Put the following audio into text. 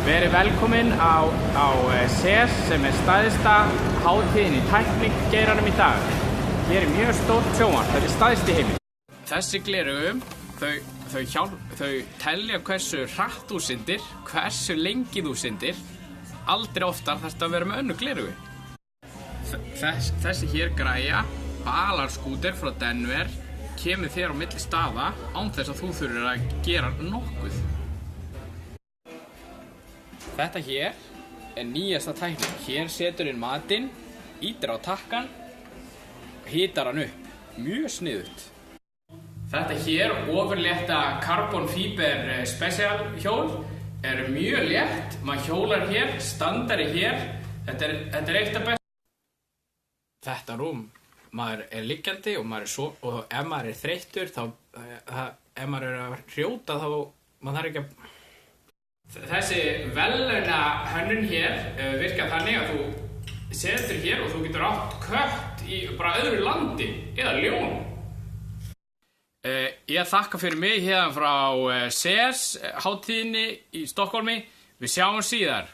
Verið velkomin á CES sem stærsta hátíðin í tæknigeiranum í dag. Hér mjög stórt sjónvarp, þetta stærst í heimi. Þessi gleraugu, þau telja hversu hratt þú syndir, hversu lengi þú syndir. Aldrei oftar þarftu að vera með önnur gleraugu. Þessi hér græja, balarskúter frá Denver, kemur þér á milli staða án þess að þú þurfir að gera nokkuð. Þetta hér nýjasta tækni. Hér setur inn matinn, ýtir á takkan, hitar hann upp. Mjög sniðugt. Þetta hér ofurlétta Carbon Fiber Special hjól mjög létt. Maður hjólar hér, standari hér. Þetta eitt af best. Þetta rúm, maður liggjandi og ef maður þreyttur ef maður að hrjóta þá maður þarf ekki að. Þessi verðlauna hönnun hér virkar þannig að þú setur hér og þú getur átt kött í bara öðru landi eða ljón. Ég þakka fyrir mig hérna frá CES hátíðinni í Stokkólmi. Við sjáum síðar.